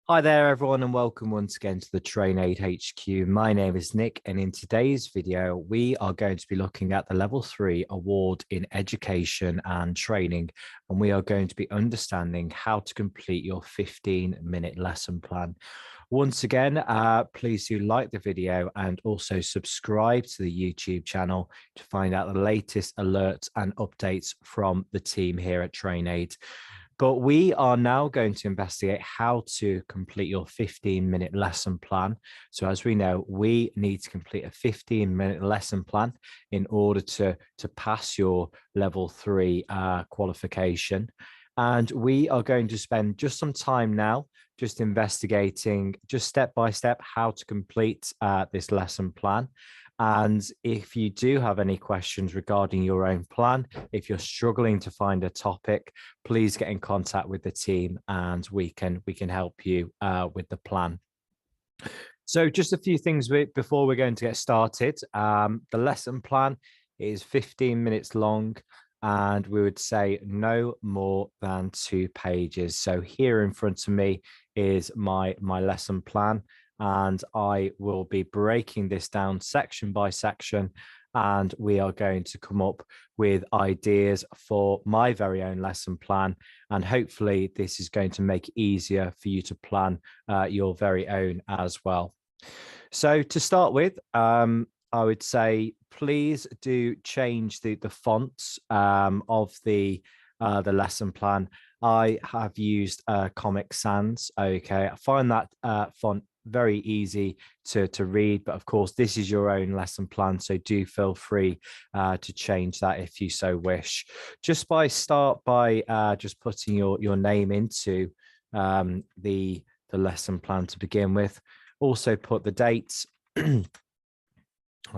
Hi there, everyone, and welcome once again to the TrainAid HQ. My name is Nick, and in today's video, we are going to be looking at the Level 3 Award in Education and Training, and we are going to be understanding how to complete your 15-minute lesson plan. Once again, please do like the video and also subscribe to the YouTube channel to find out the latest alerts and updates from the team here at TrainAid. But we are now going to investigate how to complete your 15-minute lesson plan. So as we know, we need to complete a 15-minute lesson plan in order to pass your level 3 qualification. And we are going to spend just some time now just investigating just step by step how to complete this lesson plan. And if you do have any questions regarding your own plan, if you're struggling to find a topic, please get in contact with the team and we can help you with the plan. So just a few things before we're going to get started. The lesson plan is 15 minutes long, and we would say no more than 2 pages. So here in front of me is my lesson plan, and I will be breaking this down section by section, and we are going to come up with ideas for my very own lesson plan. And hopefully this is going to make it easier for you to plan your very own as well. So to start with, I would say please do change the fonts of the lesson plan. I have used Comic Sans. Okay, I find that font very easy to read, but of course this is your own lesson plan, so do feel free to change that if you so wish. Just start by just putting your name into the lesson plan to begin with. Also put the dates. I'm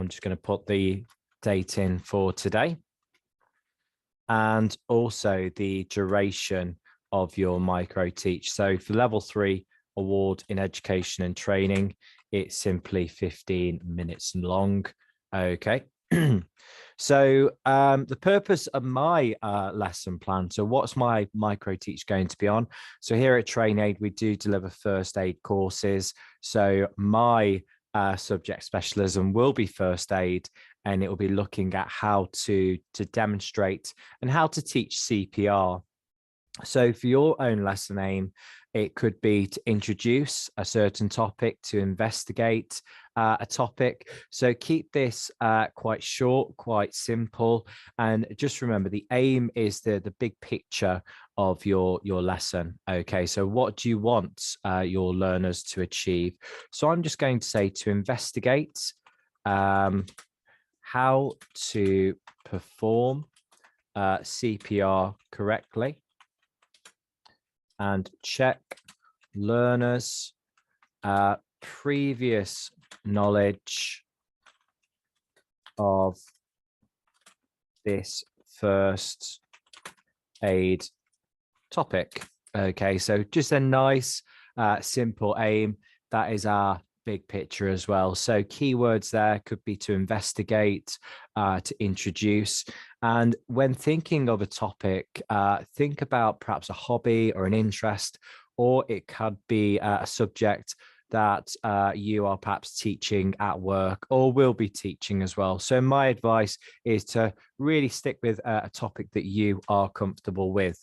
just going to put the date in for today, and also the duration of your micro teach. So for level 3 award in education and training, it's simply 15 minutes long. Okay. So the purpose of my lesson plan, so what's my micro teach going to be on? So here at TrainAid, we do deliver first aid courses. So my subject specialism will be first aid, and it will be looking at how to demonstrate and how to teach CPR. So for your own lesson aim, it could be to introduce a certain topic, to investigate a topic. So keep this quite short, quite simple. And just remember, the aim is the big picture of your lesson. Okay, so what do you want your learners to achieve? So I'm just going to say to investigate how to perform CPR correctly, and check learners' previous knowledge of this first aid topic. Okay, so just a nice, simple aim. That is our big picture as well. So keywords there could be to investigate, to introduce. And when thinking of a topic, think about perhaps a hobby or an interest, or it could be a subject that you are perhaps teaching at work or will be teaching as well. So my advice is to really stick with a topic that you are comfortable with.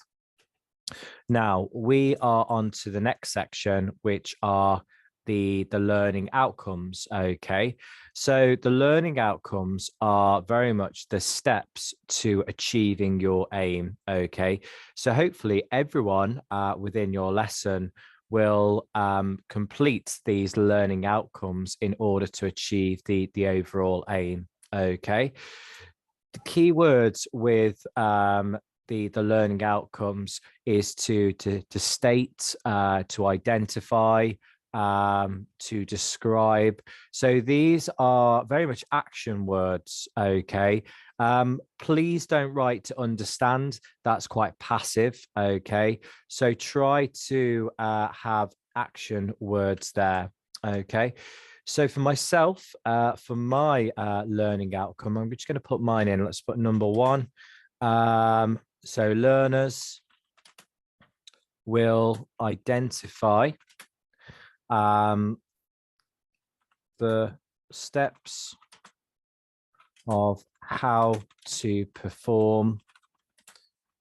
Now we are on to the next section, which are the learning outcomes. Okay, so the learning outcomes are very much the steps to achieving your aim. Okay, so hopefully everyone within your lesson will complete these learning outcomes in order to achieve the overall aim. Okay, the key words with the learning outcomes is to state, to identify, to describe. So these are very much action words. Okay, please don't write to understand. That's quite passive. Okay, so try to have action words there. Okay, so for myself, for my learning outcome, I'm just going to put mine in. Let's put number 1. So learners will identify the steps of how to perform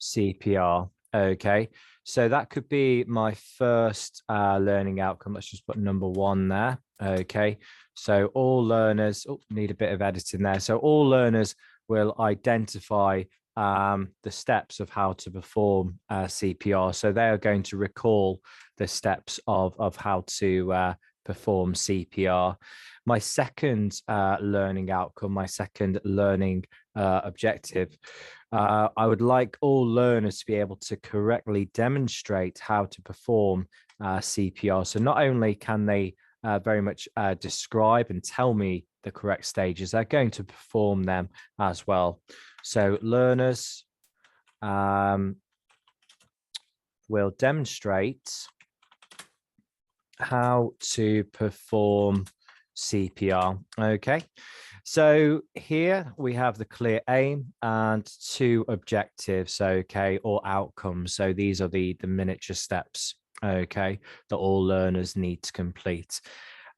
CPR. Okay, so that could be my first learning outcome. Let's just put number 1 there. Okay, so all learners, need a bit of editing there. So all learners will identify the steps of how to perform CPR. So they are going to recall the steps of how to perform CPR. My second learning outcome, my second learning objective, I would like all learners to be able to correctly demonstrate how to perform CPR. So not only can they very much describe and tell me the correct stages, they're going to perform them as well. So learners will demonstrate how to perform CPR. Okay, so here we have the clear aim and 2 objectives, okay, or outcomes. So these are the miniature steps, okay, that all learners need to complete.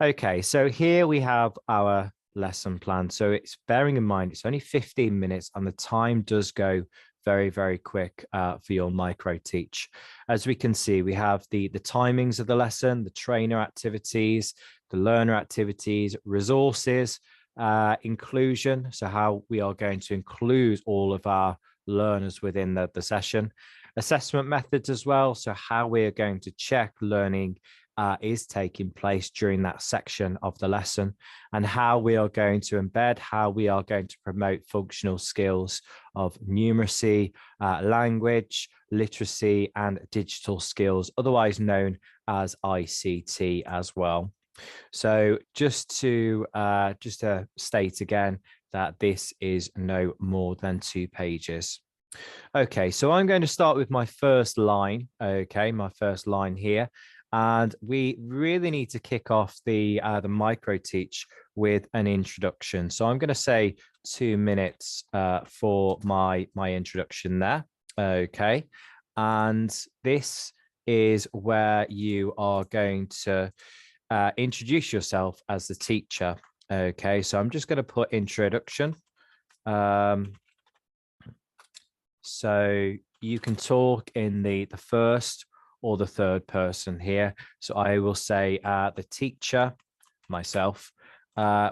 Okay, so here we have our lesson plan. So it's bearing in mind it's only 15 minutes and the time does go very, very quick for your micro teach. As we can see, we have the timings of the lesson, the trainer activities, the learner activities, resources, inclusion, so how we are going to include all of our learners within the session, assessment methods as well, so how we are going to check learning is taking place during that section of the lesson, and how we are going to embed, how we are going to promote functional skills of numeracy, language, literacy, and digital skills, otherwise known as ICT as well. So just to state again that this is no more than 2 pages. Okay, so I'm going to start with my first line. Okay, my first line here. And we really need to kick off the micro teach with an introduction. So I'm going to say 2 minutes for my introduction there. Okay, and this is where you are going to introduce yourself as the teacher. Okay, so I'm just going to put introduction. So you can talk in the first or the third person here. So I will say the teacher, myself,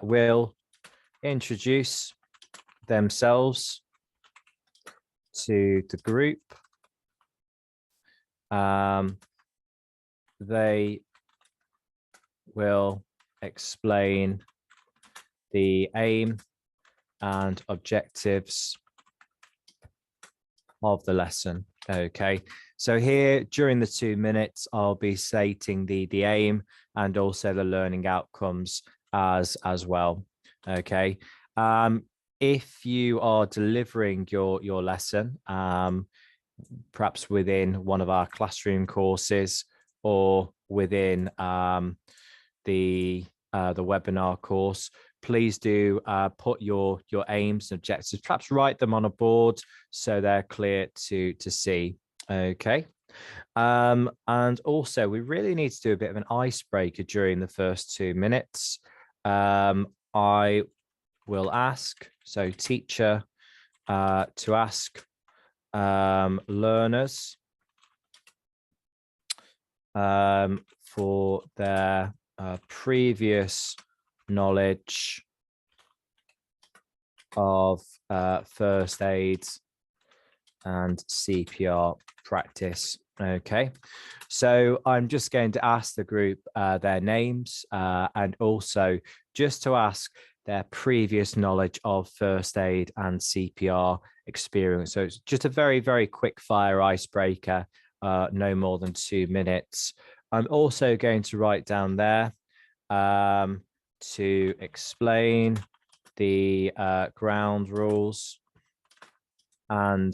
will introduce themselves to the group. They will explain the aim and objectives of the lesson. Okay, so here during the 2 minutes, I'll be stating the aim and also the learning outcomes as well. Okay, if you are delivering your lesson, perhaps within one of our classroom courses or within the webinar course, please do put your aims and objectives, perhaps write them on a board so they're clear to see. Okay, and also we really need to do a bit of an icebreaker during the first 2 minutes. I will ask, so teacher to ask learners for their previous knowledge of first aid and CPR practice. Okay, so I'm just going to ask the group their names and also just to ask their previous knowledge of first aid and CPR experience. So it's just a very, very quick fire icebreaker, no more than 2 minutes. I'm also going to write down there to explain the ground rules and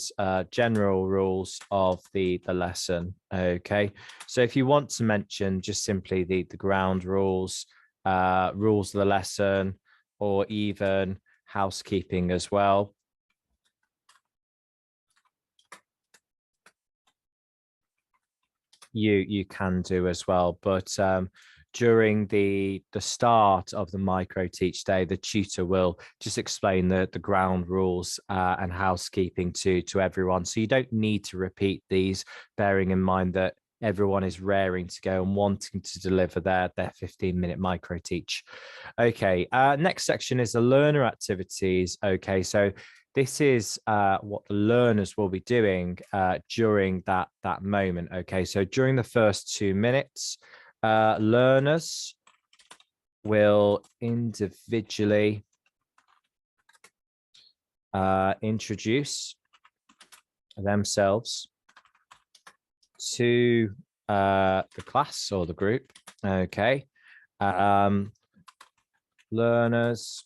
general rules of the lesson. Okay, so if you want to mention just simply the ground rules, rules of the lesson, or even housekeeping as well, you can do as well. But during the start of the microteach day, the tutor will just explain the ground rules and housekeeping to everyone. So you don't need to repeat these, bearing in mind that everyone is raring to go and wanting to deliver their 15-minute microteach. Okay, next section is the learner activities. Okay, so this is what the learners will be doing during that moment. Okay, so during the first 2 minutes, learners will individually introduce themselves to the class or the group. Okay, learners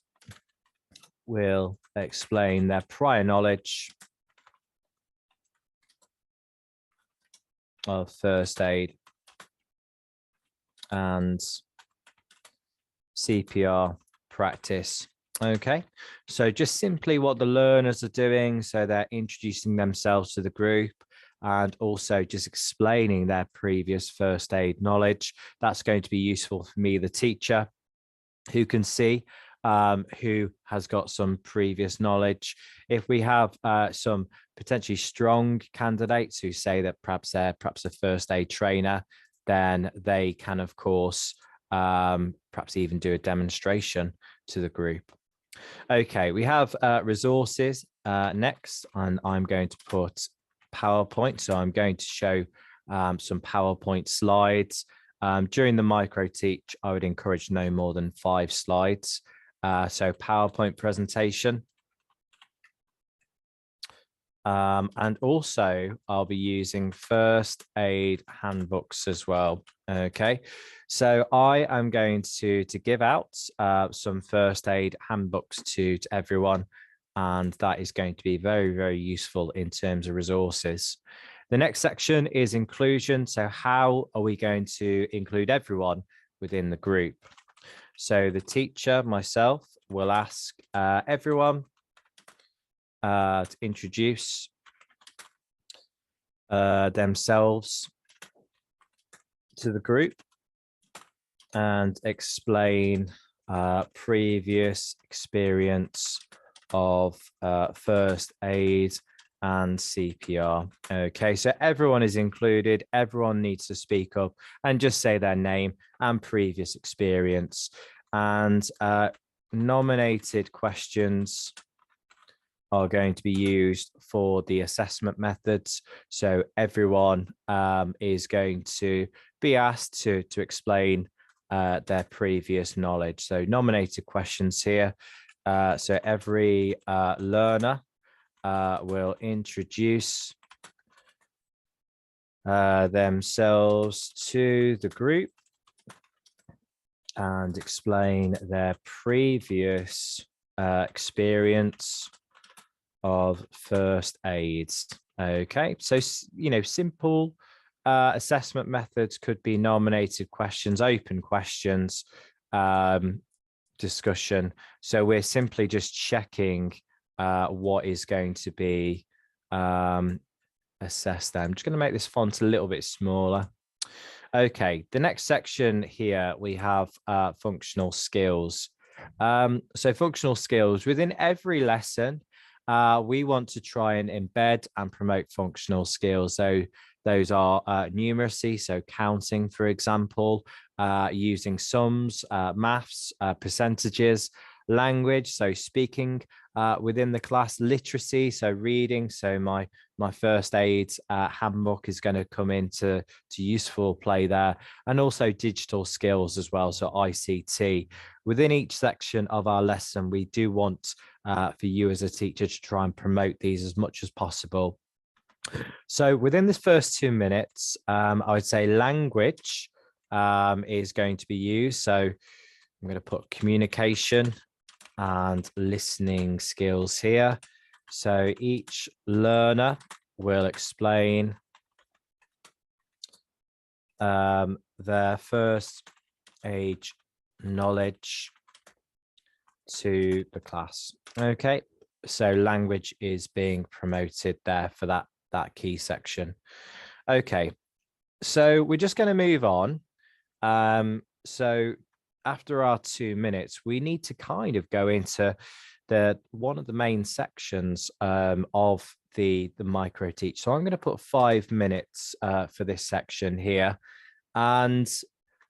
will explain their prior knowledge of first aid and CPR practice. Okay, so just simply what the learners are doing. So they're introducing themselves to the group and also just explaining their previous first aid knowledge. That's going to be useful for me, the teacher, who can see who has got some previous knowledge. If we have some potentially strong candidates who say that perhaps they're a first aid trainer, then they can, of course, perhaps even do a demonstration to the group. Okay, we have resources next, and I'm going to put PowerPoint. So I'm going to show some PowerPoint slides. During the micro teach, I would encourage no more than 5 slides. So PowerPoint presentation. And also I'll be using first aid handbooks as well. Okay, so I am going to give out some first aid handbooks to everyone, and that is going to be very, very useful in terms of resources. The next section is inclusion. So how are we going to include everyone within the group? So the teacher, myself, will ask everyone to introduce themselves to the group and explain previous experience of first aid and CPR. Okay, so everyone is included. Everyone needs to speak up and just say their name and previous experience. And nominated questions are going to be used for the assessment methods. So everyone is going to be asked to explain their previous knowledge. So nominated questions here. So every learner will introduce themselves to the group and explain their previous experience of first aids. Okay, so simple assessment methods could be nominated questions, open questions, discussion. So we're simply just checking what is going to be assessed there. I'm just going to make this font a little bit smaller. Okay, the next section here, we have functional skills. So functional skills, within every lesson, we want to try and embed and promote functional skills. So those are numeracy, so counting, for example, using sums, maths, percentages, language, so speaking within the class, literacy, so reading. So my first aid handbook is going to come into useful play there, and also digital skills as well, so ICT. Within each section of our lesson, we do want for you as a teacher to try and promote these as much as possible. So within this first 2 minutes, I would say language is going to be used. So I'm going to put communication and listening skills here. So each learner will explain their first aid knowledge to the class. Okay, so language is being promoted there for that key section. Okay, so we're just going to move on. So after our 2 minutes, we need to kind of go into one of the main sections of the micro teach. So I'm going to put 5 minutes for this section here, and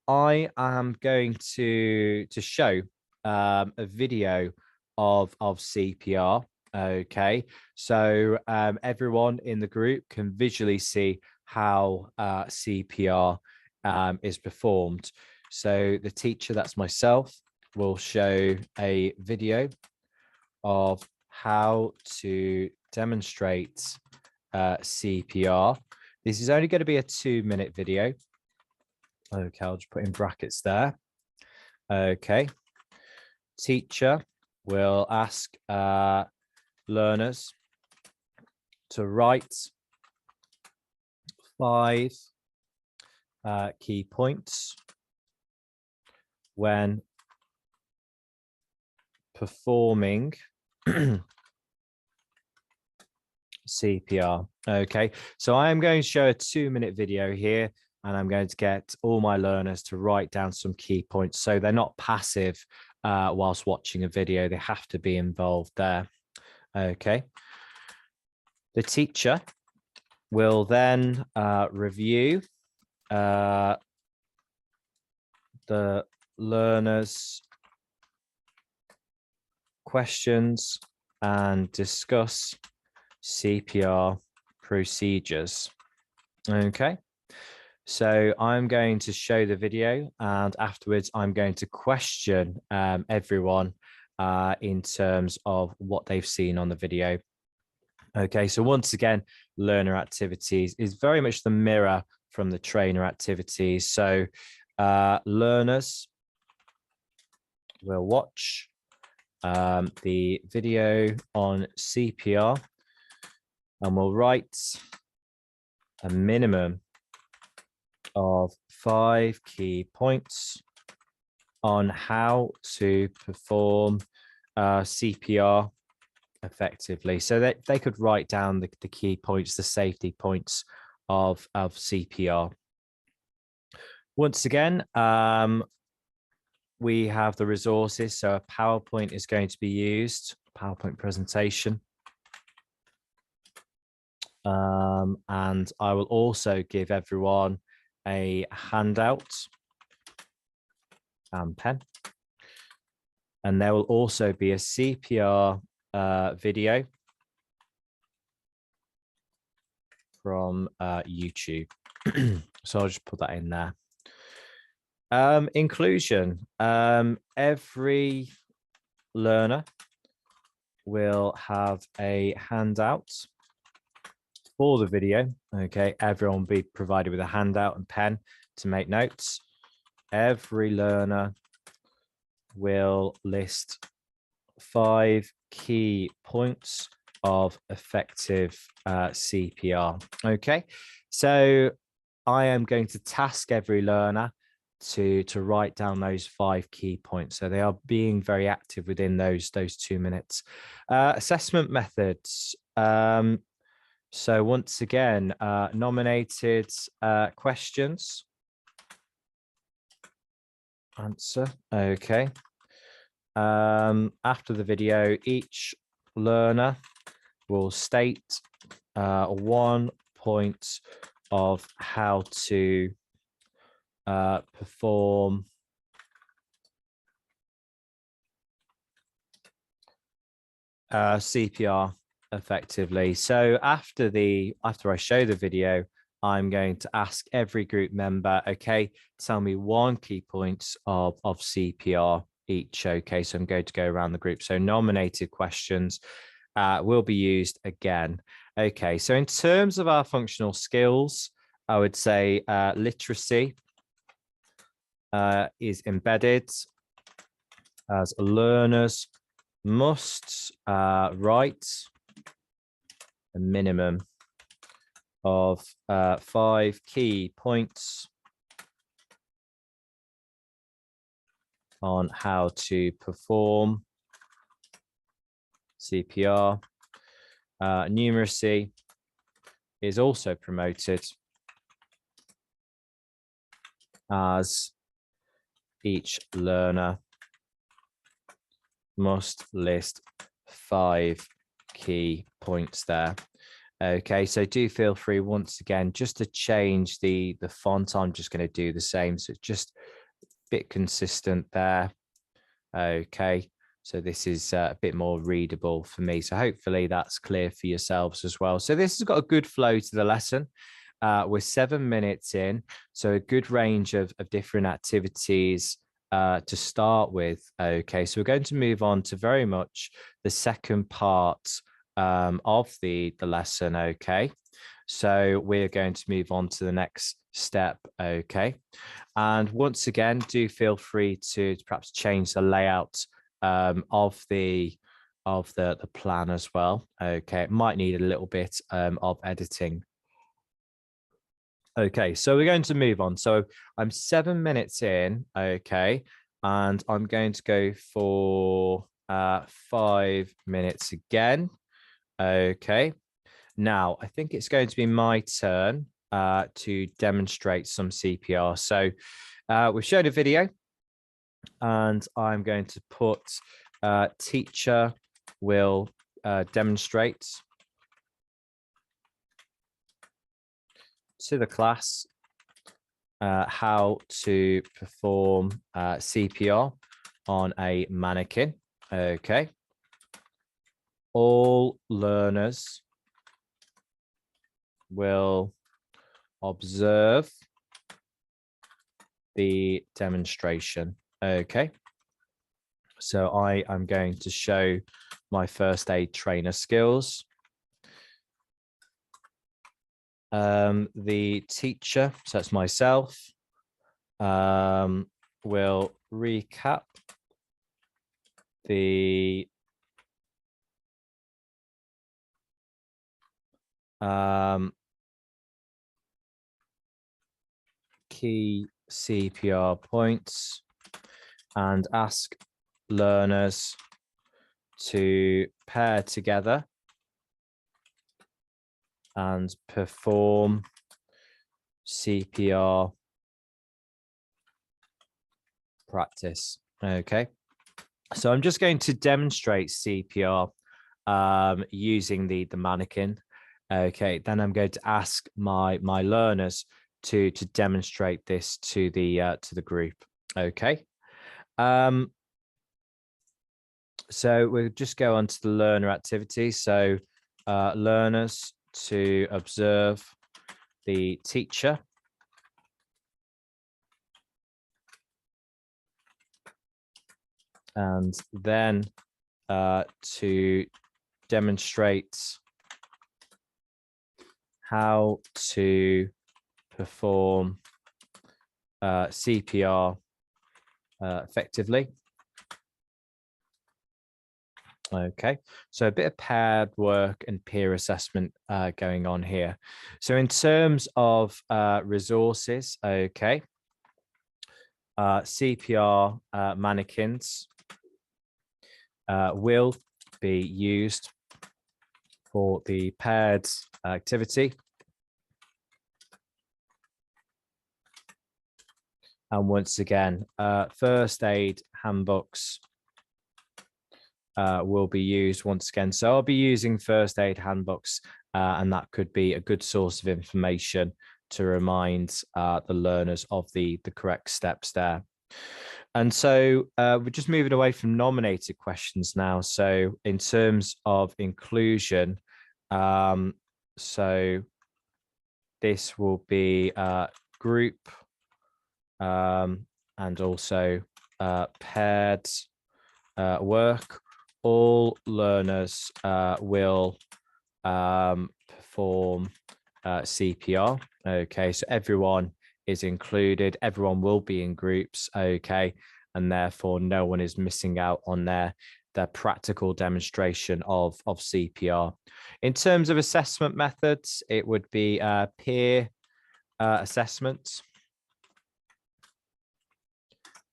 I am going to show a video of CPR. Okay, so everyone in the group can visually see how CPR is performed. So the teacher, that's myself, will show a video of how to demonstrate CPR. This is only going to be a 2-minute video. Okay, I'll just put in brackets there. Okay. Teacher will ask learners to write 5 key points when performing CPR. Okay, so I am going to show a 2-minute video here, and I'm going to get all my learners to write down some key points. So they're not passive whilst watching a video, they have to be involved there. Okay. The teacher will then review the learners' questions and discuss CPR procedures. Okay. So I'm going to show the video, and afterwards I'm going to question everyone in terms of what they've seen on the video. Okay, so once again, learner activities is very much the mirror from the trainer activities. So learners will watch the video on CPR and will write a minimum of 5 key points on how to perform CPR effectively. So that they could write down the key points, the safety points of CPR. Once again, we have the resources. So a PowerPoint is going to be used, PowerPoint presentation. And I will also give everyone a handout and pen. And there will also be a CPR video from YouTube. So I'll just put that in there. Inclusion. Every learner will have a handout for the video. Okay, everyone will be provided with a handout and pen to make notes. Every learner will list 5 key points of effective CPR. Okay, so I am going to task every learner to write down those 5 key points. So they are being very active within those 2 minutes. Assessment methods. So once again, nominated questions. Answer. Okay. After the video, each learner will state 1 point of how to perform CPR effectively. So after I show the video, I'm going to ask every group member, okay, tell me 1 key point of CPR each. Okay, so I'm going to go around the group. So nominated questions will be used again. Okay, so in terms of our functional skills, I would say literacy is embedded as learners must write a minimum of 5 key points on how to perform CPR. Numeracy is also promoted as each learner must list 5 key points there. Okay, so do feel free once again just to change the font. I'm just going to do the same, so it's just a bit consistent there. Okay, so this is a bit more readable for me, so hopefully that's clear for yourselves as well. So this has got a good flow to the lesson. We're 7 minutes in, so a good range of different activities to start with. Okay, so we're going to move on to very much the second part of the lesson. Okay, so we're going to move on to the next step. Okay, and once again, do feel free to perhaps change the layout of the plan as well. Okay, it might need a little bit of editing. Okay, so we're going to move on. So I'm 7 minutes in, okay, and I'm going to go for 5 minutes again. Okay, now I think it's going to be my turn to demonstrate some CPR. So we've shown a video, and I'm going to put teacher will demonstrate to the class how to perform CPR on a mannequin. Okay. All learners will observe the demonstration. Okay. So I am going to show my first aid trainer skills. The teacher, so that's myself, will recap the key CPR points and ask learners to pair together and perform CPR practice. Okay, so I'm just going to demonstrate CPR using the mannequin. Okay, then I'm going to ask my learners to demonstrate this to the group. Okay, so we'll just go on to the learner activity. So learners to observe the teacher and then to demonstrate how to perform CPR effectively. Okay, so a bit of paired work and peer assessment going on here. So in terms of resources, okay, CPR mannequins will be used for the paired activity. And once again, first aid handbooks will be used once again. So I'll be using first aid handbooks, and that could be a good source of information to remind the learners of the correct steps there. And so we're just moving away from nominated questions now. So in terms of inclusion, so this will be group and also paired work. All learners will perform CPR. Okay, so everyone is included. Everyone will be in groups. Okay, and therefore no one is missing out on their practical demonstration of CPR. In terms of assessment methods, it would be peer assessment.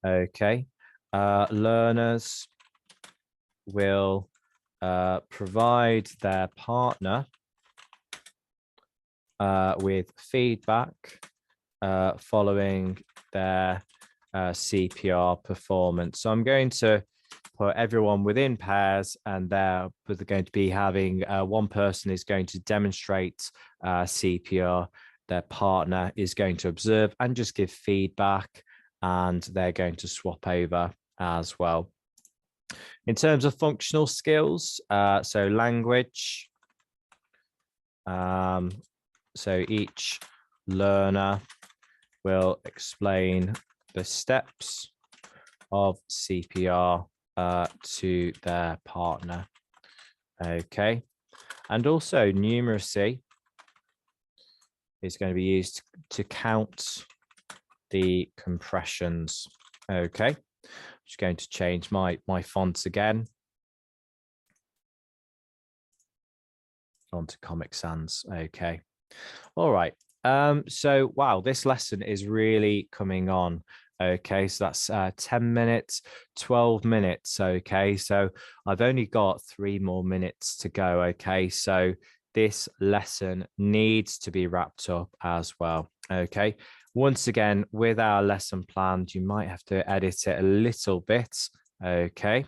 Okay, learners will provide their partner with feedback following their CPR performance. So I'm going to put everyone within pairs, and they're going to be having one person is going to demonstrate CPR. Their partner is going to observe and just give feedback, and they're going to swap over as well. In terms of functional skills, so language, so each learner will explain the steps of CPR to their partner. Okay, and also numeracy is going to be used to count the compressions. Okay, I'm just going to change my fonts again onto Comic Sans. Okay, all right. So wow, this lesson is really coming on. Okay, so that's 10 minutes, 12 minutes. Okay, so I've only got 3 more minutes to go. Okay, so this lesson needs to be wrapped up as well. Okay, once again, with our lesson planned, you might have to edit it a little bit. Okay,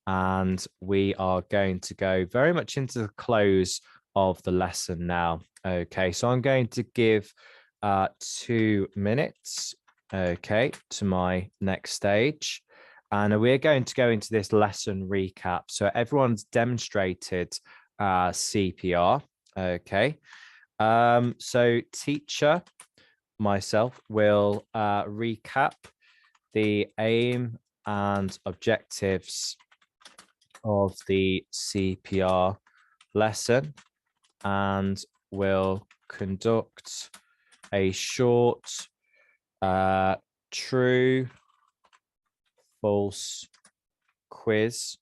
and we are going to go very much into the close of the lesson now. Okay, so I'm going to give 2 minutes, okay, to my next stage. And we're going to go into this lesson recap. So everyone's demonstrated CPR, okay. So teacher, myself, will recap the aim and objectives of the CPR lesson, and will conduct a short true false quiz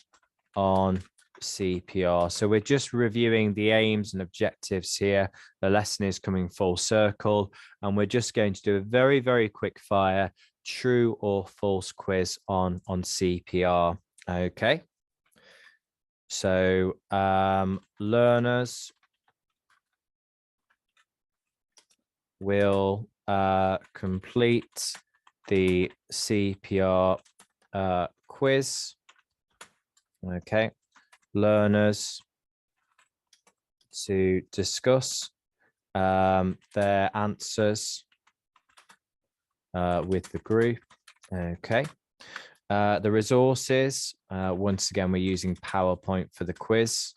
on CPR. So we're just reviewing the aims and objectives here. The lesson is coming full circle, and we're just going to do a very, very quick fire true or false quiz on CPR. Okay. So learners will complete the CPR quiz. Okay. Learners to discuss their answers with the group. Okay. The resources, once again, we're using PowerPoint for the quiz.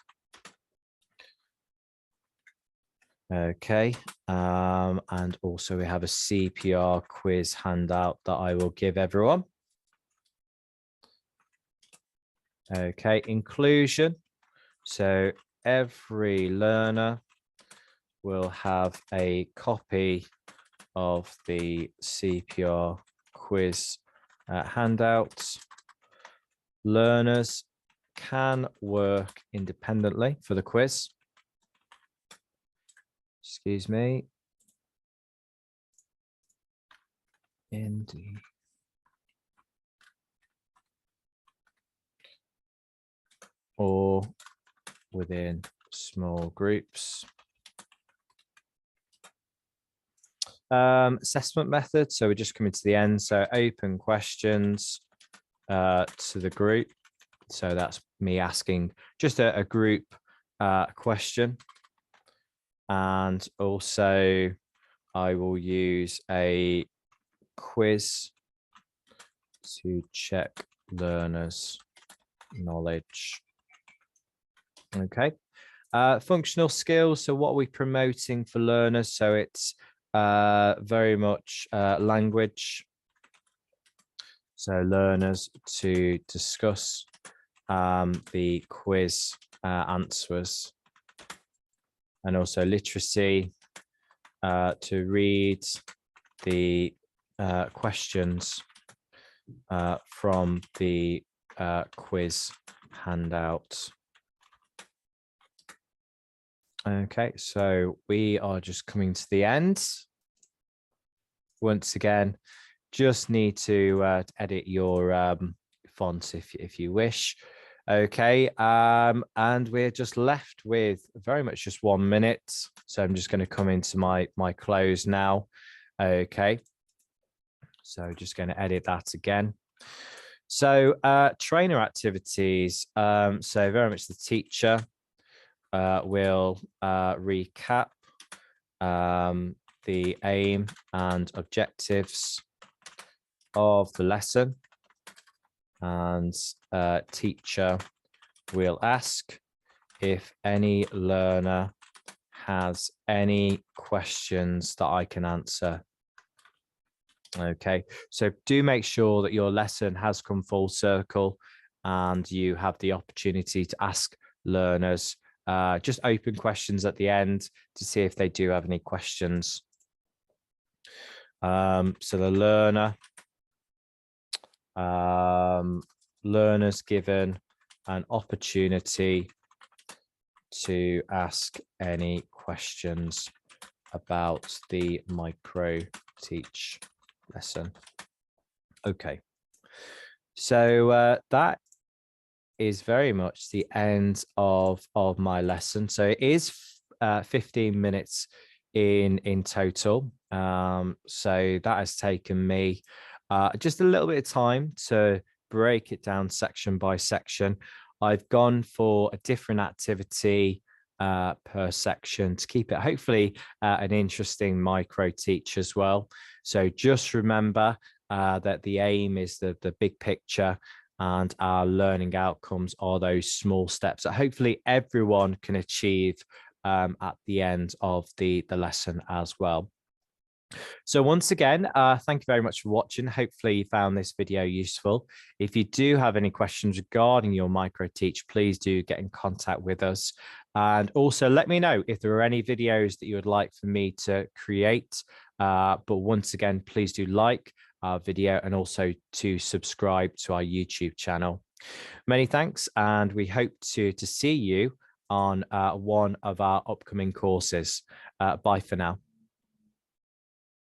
Okay, and also we have a CPR quiz handout that I will give everyone. Okay, inclusion. So every learner will have a copy of the CPR quiz handouts. Learners can work independently for the quiz. Excuse me. Indeed. Or within small groups. Assessment method. So we're just coming to the end. So open questions to the group. So that's me asking just a group question. And also I will use a quiz to check learners' knowledge. Okay. Functional skills. So what are we promoting for learners? So it's very much language. So learners to discuss the quiz answers. And also literacy, to read the questions from the quiz handout. Okay, so we are just coming to the end. Once again, just need to edit your fonts if you wish. Okay, and we're just left with very much just 1 minute. So I'm just going to come into my close now. Okay, So just going to edit that again. So trainer activities. So very much the teacher will recap the aim and objectives of the lesson, and teacher will ask if any learner has any questions that I can answer. Okay, so do make sure that your lesson has come full circle and you have the opportunity to ask learners just open questions at the end to see if they do have any questions. So the learners given an opportunity to ask any questions about the microteach lesson. Okay, so that is very much the end of my lesson. So it is 15 minutes in total. So that has taken me just a little bit of time to break it down section by section. I've gone for a different activity per section to keep it hopefully an interesting micro teach as well. So just remember that the aim is the big picture, and our learning outcomes are those small steps that hopefully everyone can achieve at the end of the lesson as well. So once again, thank you very much for watching. Hopefully you found this video useful. If you do have any questions regarding your microteach, please do get in contact with us. And also let me know if there are any videos that you would like for me to create. But once again, please do like our video and also to subscribe to our YouTube channel. Many thanks, and we hope to see you on one of our upcoming courses. Bye for now.